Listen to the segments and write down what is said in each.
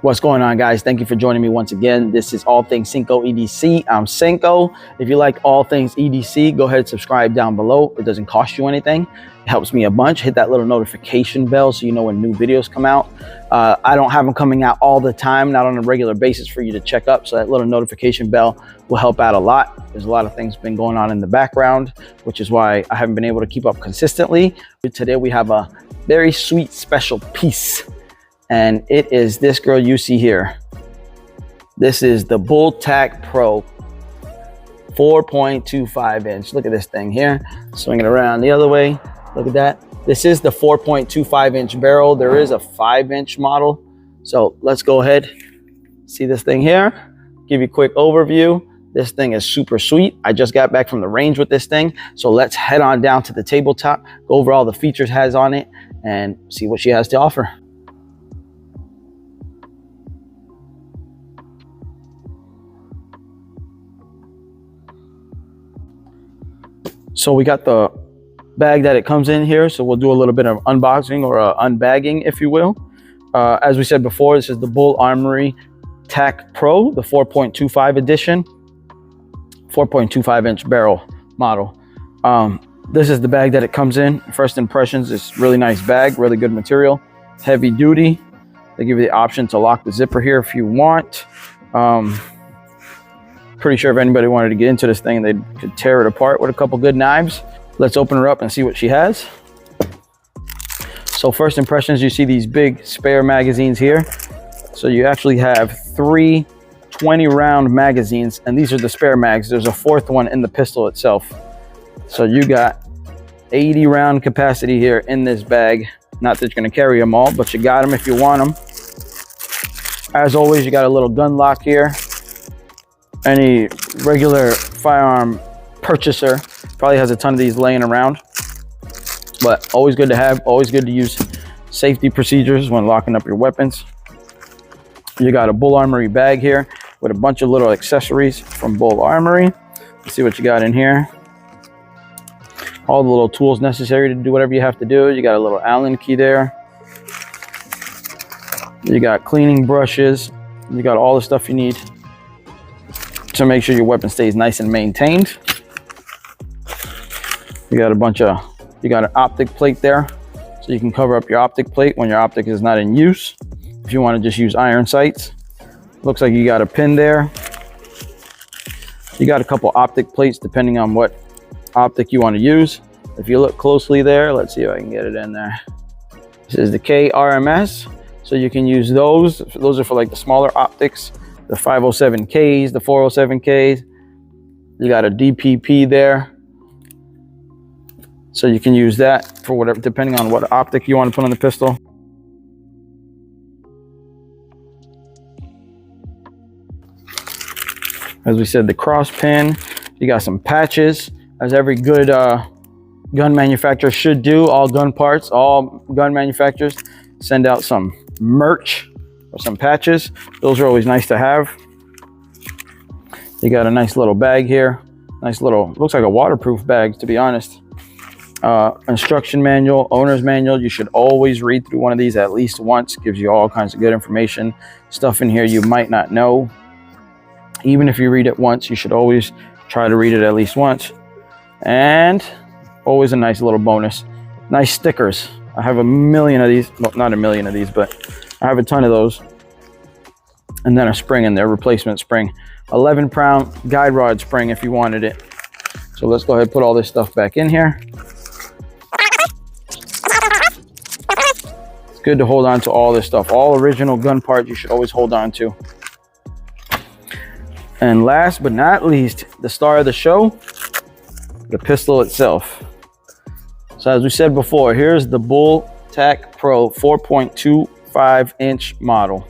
What's going on, guys? Thank you for joining me once again. This is All Things Cinco EDC. I'm Cinco. If you like All Things EDC, go ahead and subscribe down below. It doesn't cost you anything. It helps me a bunch. Hit that little notification bell so you know when new videos come out. I don't have them coming out all the time, not on a regular basis for you to check up. So that little notification bell will help out a lot. There's a lot of things been going on in the background, which is why I haven't been able to keep up consistently. Today we have a very sweet special piece. And it is this girl you see here. This is the Bull Tack Pro 4.25 inch. Look at this thing here. Swing it around the other way. Look at that. This is the 4.25 inch barrel. There is a 5-inch model. So let's go ahead. See this thing here. Give you a quick overview. This thing is super sweet. I just got back from the range with this thing. So let's head on down to the tabletop, go over all the features it has on it, and see what she has to offer. So we got the bag that it comes in here. So we'll do a little bit of unboxing or unbagging, if you will. As we said before, this is the Bull Armory Tack Pro, the 4.25 edition, 4.25 inch barrel model. This is the bag that it comes in. First impressions, it's really nice bag, really good material, heavy duty. They give you the option to lock the zipper here if you want. Pretty sure if anybody wanted to get into this thing, they could tear it apart with a couple good knives. Let's open her up and see what she has. So first impressions, you see these big spare magazines here. So you actually have 3 20-round magazines, and these are the spare mags. There's a 4th one in the pistol itself. So you got 80-round capacity here in this bag. Not that you're gonna carry them all, but you got them if you want them. As always, you got a little gun lock here. Any regular firearm purchaser probably has a ton of these laying around, but always good to have, always good to use safety procedures when locking up your weapons. You got a Bull Armory bag here with a bunch of little accessories from Bull Armory. Let's see what you got in here. All the little tools necessary to do whatever you have to do. You got a little Allen key there. You got cleaning brushes. You got all the stuff you need to make sure your weapon stays nice and maintained. You got you got an optic plate there, so you can cover up your optic plate when your optic is not in use. If you want to just use iron sights. Looks like you got a pin there. You got a couple optic plates depending on what optic you want to use. If you look closely there, let's see if I can get it in there. This is the KRMS, so you can use those. Those are for like the smaller optics. The 507Ks, the 407Ks. You got a DPP there. So you can use that for whatever, depending on what optic you want to put on the pistol. As we said, the cross pin. You got some patches, as every good gun manufacturer should do. All gun parts, all gun manufacturers send out some merch or some patches. Those are always nice to have. You got a nice little bag here. Nice little, looks like a waterproof bag, to be honest. Instruction manual, owner's manual. You should always read through one of these at least once. Gives you all kinds of good information. Stuff in here you might not know. Even if you read it once, you should always try to read it at least once. And always a nice little bonus. Nice stickers. I have a million of these. Well, not a million of these, but I have a ton of those. And then a spring in there, replacement spring. 11-pound guide rod spring if you wanted it. So let's go ahead and put all this stuff back in here. It's good to hold on to all this stuff. All original gun parts you should always hold on to. And last but not least, the star of the show, the pistol itself. So as we said before, here's the Bull Tack Pro 4.25 inch model.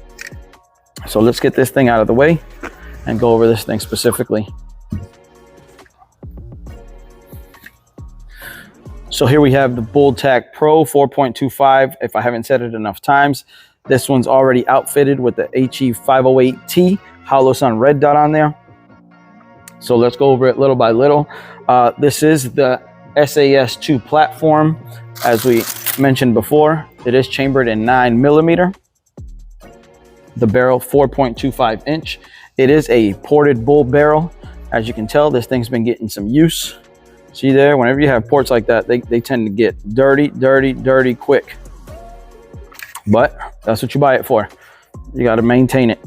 So let's get this thing out of the way and go over this thing specifically. So here we have the Bull Tack Pro 4.25. If I haven't said it enough times, this one's already outfitted with the HE508T hollow sun red dot on there. So let's go over it little by little. This is the SAS2 platform. As we mentioned before, it is chambered in 9mm. The barrel, 4.25 inch. It is a ported bull barrel. As you can tell, this thing's been getting some use. See there, whenever you have ports like that, they tend to get dirty quick. But that's what you buy it for. You got to maintain it.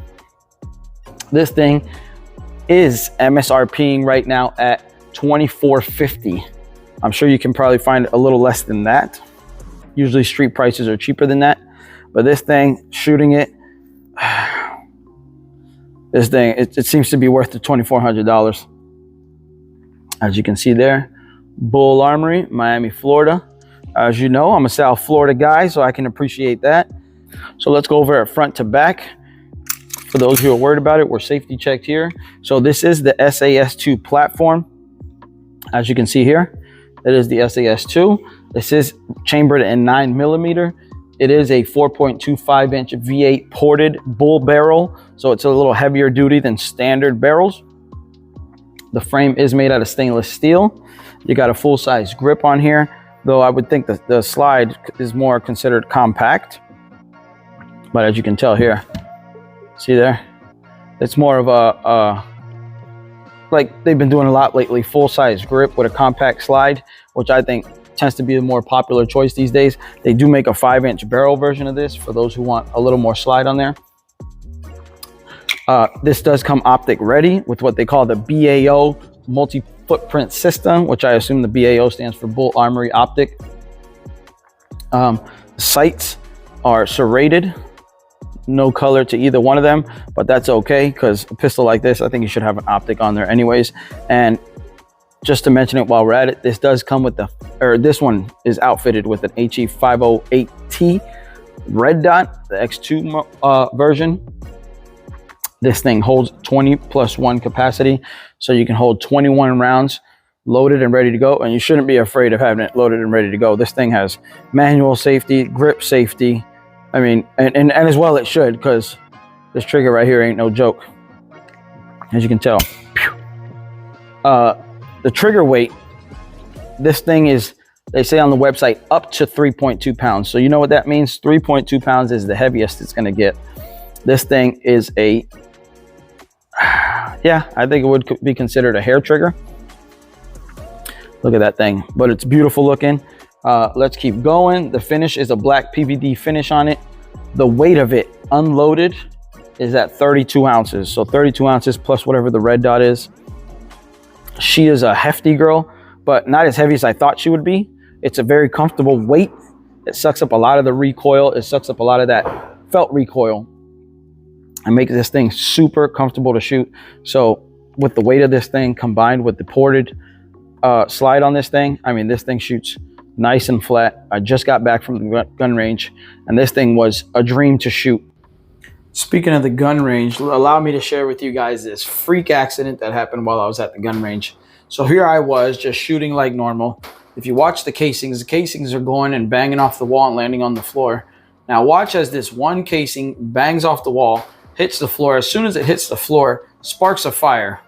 This thing is MSRPing right now at $24.50. I'm sure you can probably find a little less than that. Usually street prices are cheaper than that. But this thing, shooting it, this thing, it seems to be worth the $2,400. As you can see there, Bull Armory, Miami, Florida. As you know, I'm a South Florida guy, so I can appreciate that. So let's go over it front to back. For those who are worried about it, we're safety checked here. So this is the SAS2 platform. As you can see here, it is the SAS2. This is chambered in 9mm. It is a 4.25 inch V8 ported bull barrel. So it's a little heavier duty than standard barrels. The frame is made out of stainless steel. You got a full-size grip on here, though I would think that the slide is more considered compact. But as you can tell here, see there, it's more of a like they've been doing a lot lately, full-size grip with a compact slide, which I think tends to be the more popular choice these days. They do make a 5-inch barrel version of this for those who want a little more slide on there. This does come optic ready with what they call the BAO multi-footprint system, which I assume the BAO stands for Bull Armory Optic. Sights are serrated, no color to either one of them, but that's okay because a pistol like this, I think you should have an optic on there anyways. And just to mention it while we're at it, this does come with this one is outfitted with an HE508T red dot, the X2 version. This thing holds 20+1 capacity, so you can hold 21 rounds loaded and ready to go, and you shouldn't be afraid of having it loaded and ready to go. This thing has manual safety, grip safety. I mean, and as well it should, because this trigger right here ain't no joke, as you can tell. The trigger weight, this thing is, they say on the website, up to 3.2 pounds. So you know what that means? 3.2 pounds is the heaviest it's going to get. This thing is a, yeah, I think it would be considered a hair trigger. Look at that thing, but it's beautiful looking. Let's keep going. The finish is a black PVD finish on it. The weight of it unloaded is at 32 ounces. So 32 ounces plus whatever the red dot is. She is a hefty girl, but not as heavy as I thought she would be. It's a very comfortable weight. It sucks up a lot of the recoil. It sucks up a lot of that felt recoil and makes this thing super comfortable to shoot. So with the weight of this thing combined with the ported slide on this thing, I mean, this thing shoots nice and flat. I just got back from the gun range, and this thing was a dream to shoot. Speaking of the gun range, allow me to share with you guys this freak accident that happened while I was at the gun range. So here I was just shooting like normal. If you watch the casings are going and banging off the wall and landing on the floor. Now watch as this one casing bangs off the wall, hits the floor. As soon as it hits the floor, sparks a fire.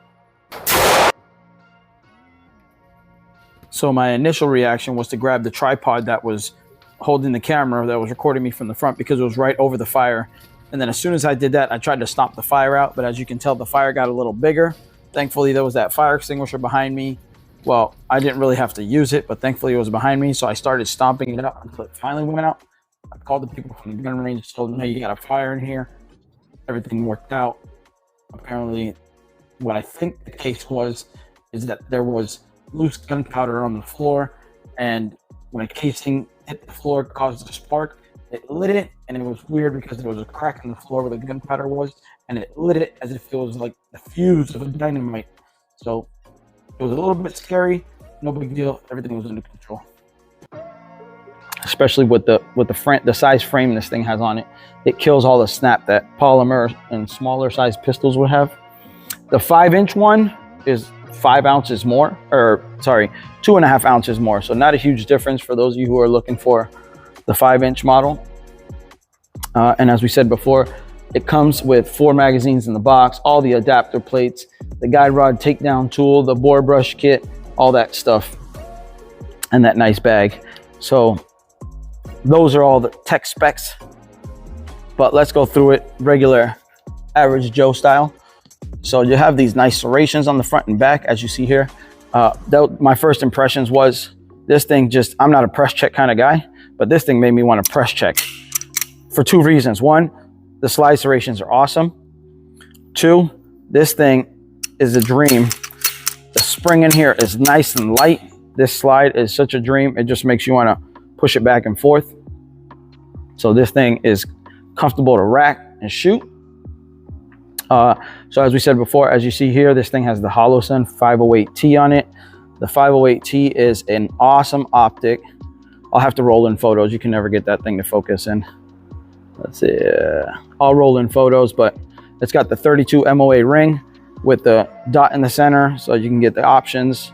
So my initial reaction was to grab the tripod that was holding the camera that was recording me from the front, because it was right over the fire. And then as soon as I did that, I tried to stomp the fire out, but as you can tell, the fire got a little bigger. Thankfully, there was that fire extinguisher behind me. Well, I didn't really have to use it, but thankfully it was behind me. So I started stomping it out until it finally went out. I called the people from the gun range, told them, hey, you got a fire in here. Everything worked out. Apparently, what I think the case was, is that there was loose gunpowder on the floor, and when a casing hit the floor, it caused a spark. It lit it, and it was weird because there was a crack in the floor where the gunpowder was, and it lit it as if it was like the fuse of a dynamite. So it was a little bit scary. No big deal. Everything was under control. Especially with the size frame this thing has on it, it kills all the snap that polymer and smaller size pistols would have. The 5-inch one is 5 ounces more, or sorry, 2.5 ounces more. So not a huge difference for those of you who are looking for the 5-inch model. And as we said before, it comes with 4 magazines in the box, all the adapter plates, the guide rod takedown tool, the bore brush kit, all that stuff, and that nice bag. So those are all the tech specs but let's go through it regular, average Joe style. So you have these nice serrations on the front and back, as you see here. My first impressions was this thing just, I'm not a press check kind of guy, but this thing made me want to press check for 2 reasons. 1, the slide serrations are awesome. 2, this thing is a dream. The spring in here is nice and light. This slide is such a dream. It just makes you want to push it back and forth. So this thing is comfortable to rack and shoot. So as we said before, as you see here, this thing has the Holosun 508T on it. The 508T is an awesome optic. I'll have to roll in photos. You can never get that thing to focus in. Let's see. I'll roll in photos, but it's got the 32 MOA ring with the dot in the center, so you can get the options.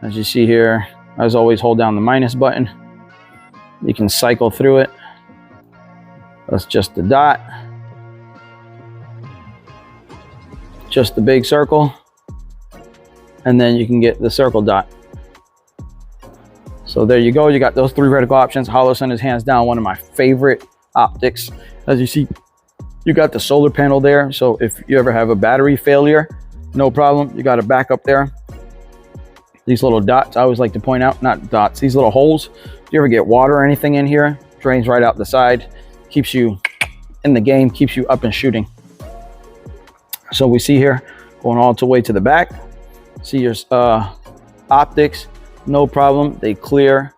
As you see here, as always, hold down the minus button. You can cycle through it. That's just the dot. Just the big circle. And then you can get the circle dot. So there you go. You got those 3 reticle options. Holosun is hands down one of my favorite optics. As you see, you got the solar panel there. So if you ever have a battery failure, no problem. You got a backup there. These little dots, I always like to point out, not dots, these little holes. If you ever get water or anything in here, drains right out the side, keeps you in the game, keeps you up and shooting. So we see here, going all the way to the back, see your optics, no problem. They clear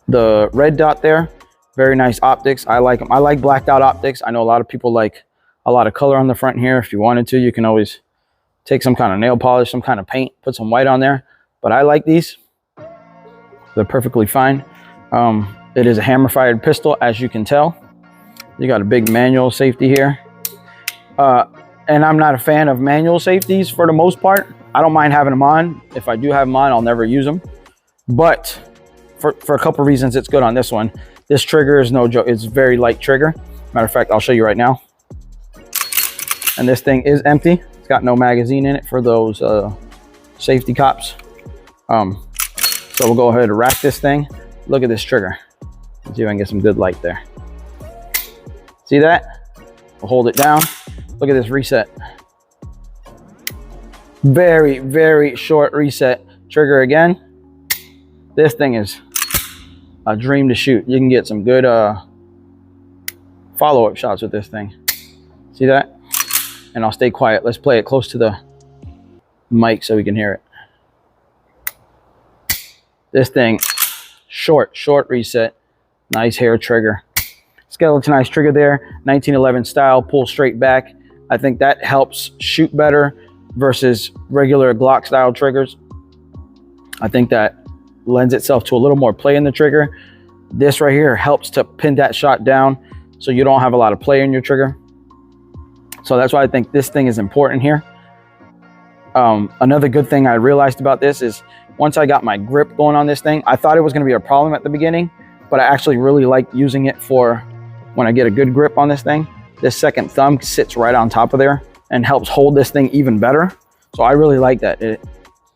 the red dot there. Very nice optics. I like them. I like blacked out optics. I know a lot of people like a lot of color on the front here. If you wanted to, you can always take some kind of nail polish, some kind of paint, put some white on there. But I like these. They're perfectly fine. It is a hammer fired pistol, as you can tell. You got a big manual safety here. And I'm not a fan of manual safeties for the most part. I don't mind having them on. If I do have them on, I'll never use them. But for a couple reasons, it's good on this one. This trigger is no joke. It's very light trigger. Matter of fact, I'll show you right now. And this thing is empty. It's got no magazine in it for those safety cops. So we'll go ahead and rack this thing. Look at this trigger. Let's see if I can get some good light there. See that? We'll hold it down. Look at this reset. Very, very short reset. Trigger again. This thing is a dream to shoot. You can get some good follow-up shots with this thing. See that? And I'll stay quiet. Let's play it close to the mic so we can hear it. This thing, short reset. Nice hair trigger. Skeletonized trigger there. 1911 style, pull straight back. I think that helps shoot better versus regular Glock style triggers. I think that lends itself to a little more play in the trigger. This right here helps to pin that shot down so you don't have a lot of play in your trigger. So that's why I think this thing is important here. Another good thing I realized about this is once I got my grip going on this thing, I thought it was going to be a problem at the beginning, but I actually really like using it for when I get a good grip on this thing. This second thumb sits right on top of there and helps hold this thing even better. So I really like that. It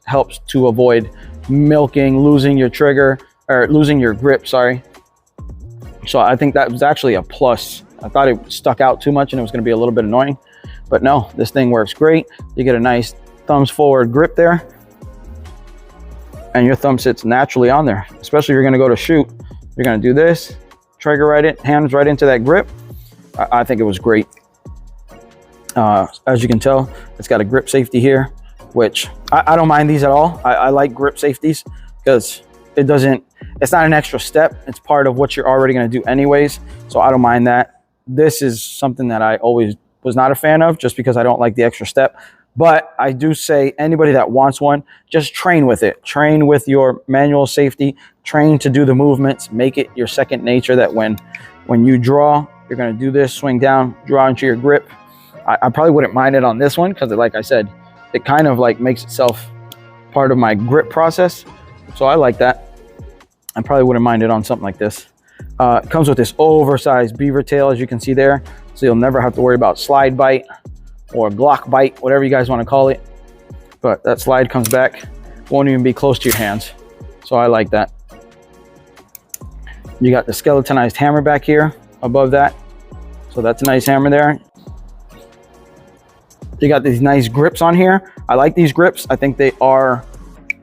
helps to avoid milking, losing your trigger, or losing your grip, sorry. So I think that was actually a plus. I thought it stuck out too much and it was going to be a little bit annoying, but no, this thing works great. You get a nice thumbs forward grip there and your thumb sits naturally on there, especially if you're going to go to shoot. You're going to do this, trigger right in, hands right into that grip. I think it was great. As you can tell, it's got a grip safety here, which I don't mind these at all. I like grip safeties because it's not an extra step. It's part of what you're already going to do anyways. So I don't mind that. This is something that I always was not a fan of just because I don't like the extra step. But I do say anybody that wants one, just train with it. Train with your manual safety. Train to do the movements. Make it your second nature that when you draw, you're going to do this, swing down, draw into your grip. I probably wouldn't mind it on this one because, like I said, it kind of like makes itself part of my grip process. So I like that. I probably wouldn't mind it on something like this. It comes with this oversized beaver tail, as you can see there. So you'll never have to worry about slide bite or Glock bite, whatever you guys want to call it. But that slide comes back, won't even be close to your hands. So I like that. You got the skeletonized hammer back here above that. So that's a nice hammer there. You got these nice grips on here. I like these grips. I think they are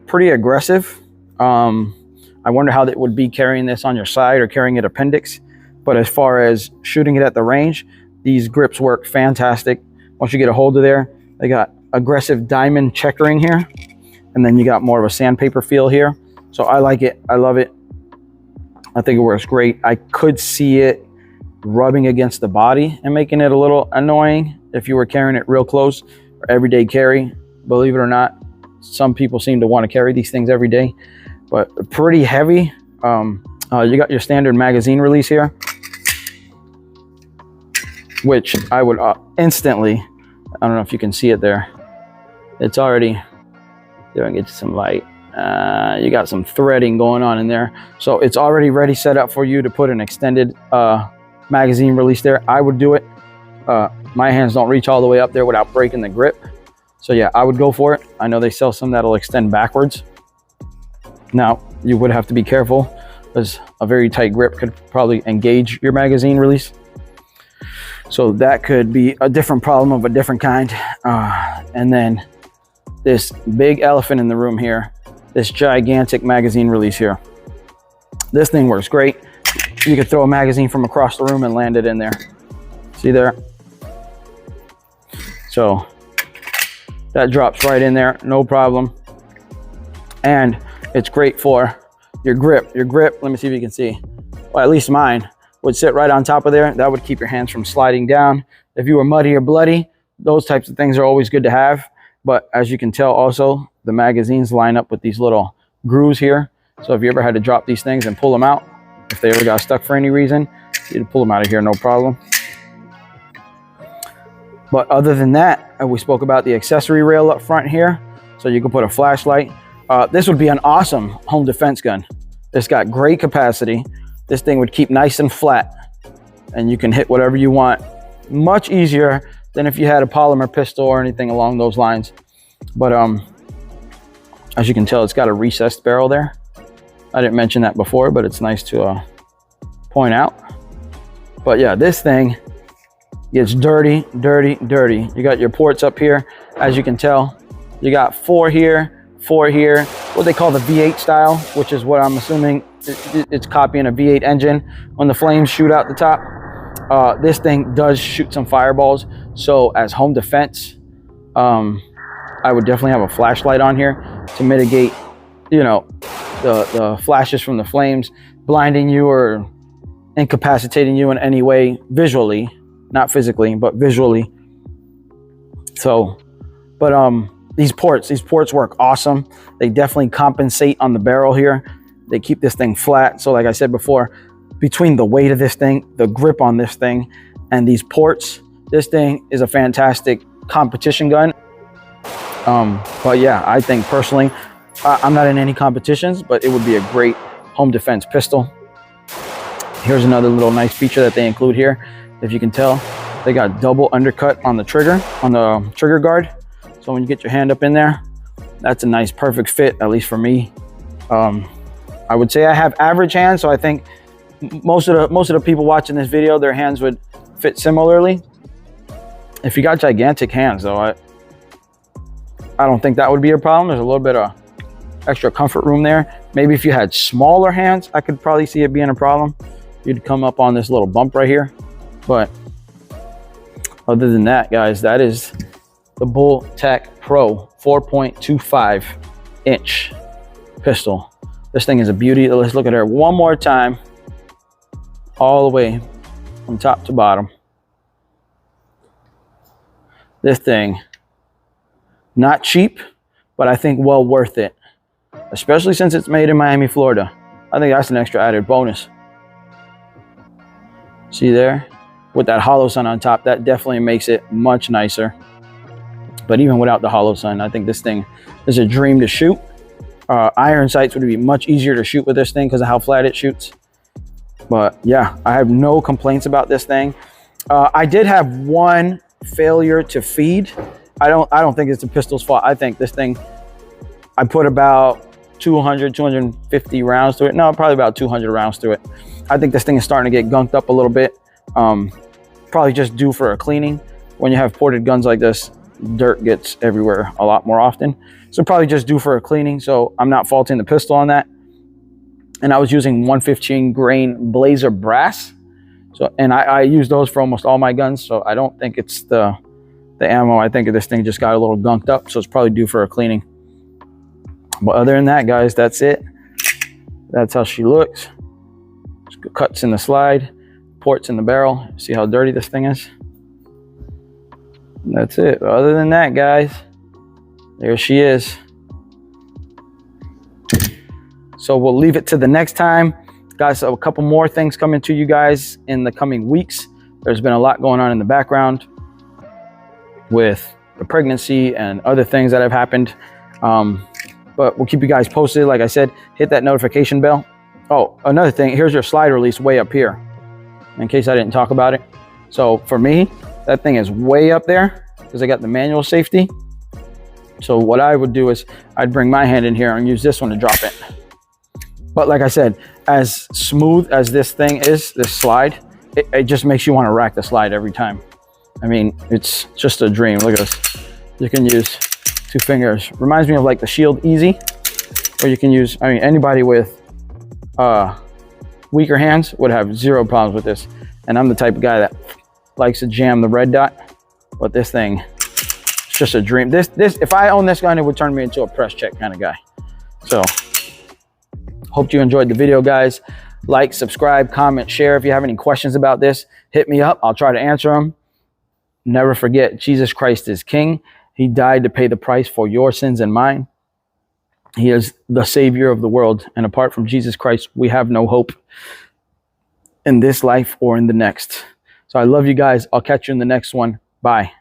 pretty aggressive. I wonder how that would be carrying this on your side or carrying it appendix. But as far as shooting it at the range, these grips work fantastic. Once you get a hold of there, they got aggressive diamond checkering here. And then you got more of a sandpaper feel here. So I like it. I love it. I think it works great. I could see it rubbing against the body and making it a little annoying if you were carrying it real close or everyday carry. Believe it or not, some people seem to want to carry these things every day, but pretty heavy. You got your standard magazine release here, which I would instantly, I don't know if you can see it there. It's already, there, I get you some light. You got some threading going on in there. So it's already ready, set up for you to put an extended magazine release there. I would do it. My hands don't reach all the way up there without breaking the grip. So yeah, I would go for it. I know they sell some that'll extend backwards. Now, you would have to be careful because a very tight grip could probably engage your magazine release. So that could be a different problem of a different kind. And then this big elephant in the room here, this gigantic magazine release here. This thing works great. You could throw a magazine from across the room and land it in there. See there? So that drops right in there, no problem. And it's great for your grip. Your grip, let me see if you can see. Well, at least mine would sit right on top of there. That would keep your hands from sliding down. If you were muddy or bloody, those types of things are always good to have. But as you can tell also, the magazines line up with these little grooves here. So if you ever had to drop these things and pull them out, if they ever got stuck for any reason, you'd pull them out of here, no problem. But other than that, we spoke about the accessory rail up front here. So you can put a flashlight. This would be an awesome home defense gun. It's got great capacity. This thing would keep nice and flat and you can hit whatever you want. Much easier than if you had a polymer pistol or anything along those lines. But as you can tell, it's got a recessed barrel there. I didn't mention that before, but it's nice to point out. But yeah, this thing gets dirty, dirty, dirty. You got your ports up here. As you can tell, you got four here, what they call the V8 style, which is what I'm assuming it's copying a V8 engine. When the flames shoot out the top, this thing does shoot some fireballs. So as home defense, I would definitely have a flashlight on here to mitigate, you know, the flashes from the flames blinding you or incapacitating you in any way visually, not physically, but visually. So, but these ports work awesome. They definitely compensate on the barrel here. They keep this thing flat. So like I said before, between the weight of this thing, the grip on this thing, and these ports, this thing is a fantastic competition gun. But yeah, I think personally, I'm not in any competitions, but it would be a great home defense pistol. Here's another little nice feature that they include here. If you can tell, they got double undercut on the trigger guard. So when you get your hand up in there, that's a nice perfect fit, at least for me. I would say I have average hands, so I think most of the people watching this video, their hands would fit similarly. If you got gigantic hands though, I don't think that would be a problem. There's a little bit of extra comfort room there. Maybe if you had smaller hands, I could probably see it being a problem. You'd come up on this little bump right here. But other than that, guys, that is the Bull Tech Pro 4.25 inch pistol. This thing is a beauty. Let's look at her one more time, all the way from top to bottom. This thing, not cheap, but I think well worth it, especially since it's made in Miami, Florida. I think that's an extra added bonus. See there? With that hollow sun on top, that definitely makes it much nicer. But even without the hollow sun, I think this thing is a dream to shoot. Iron sights would be much easier to shoot with this thing because of how flat it shoots. But yeah, I have no complaints about this thing. I did have one failure to feed. I don't think it's the pistol's fault. I think this thing, I put about 250 rounds to it. No, probably about 200 rounds to it. I think this thing is starting to get gunked up a little bit. probably just due for a cleaning. When you have ported guns like this, dirt gets everywhere a lot more often. So probably just due for a cleaning. So I'm not faulting the pistol on that. And I was using 115 grain Blazer brass. So, and I use those for almost all my guns. So I don't think it's the ammo. I think this thing just got a little gunked up. So it's probably due for a cleaning. But other than that, guys, that's it. That's how she looks. Cuts in the slide, ports in the barrel. See how dirty this thing is? That's it. Other than that, guys, there she is. So we'll leave it to the next time. Guys, a couple more things coming to you guys in the coming weeks. There's been a lot going on in the background with the pregnancy and other things that have happened. But we'll keep you guys posted. Like I said, hit that notification bell. Oh, another thing, here's your slide release way up here, in case I didn't talk about it. So for me, that thing is way up there because I got the manual safety. So what I would do is I'd bring my hand in here and use this one to drop it. But like I said, as smooth as this thing is, this slide, it just makes you want to rack the slide every time. I mean, it's just a dream. Look at this. You can use 2 fingers. Reminds me of like the Shield Easy, or you can use, I mean, anybody with weaker hands would have 0 problems with this. And I'm the type of guy that likes to jam the red dot, but this thing, it's just a dream. This if I own this gun, it would turn me into a press check kind of guy. So hope you enjoyed the video, guys. Like, subscribe, comment, share. If you have any questions about this, hit me up. I'll try to answer them. Never forget, Jesus Christ is King. He died to pay the price for your sins and mine. He is the Savior of the world. And apart from Jesus Christ, we have no hope in this life or in the next. So I love you guys. I'll catch you in the next one. Bye.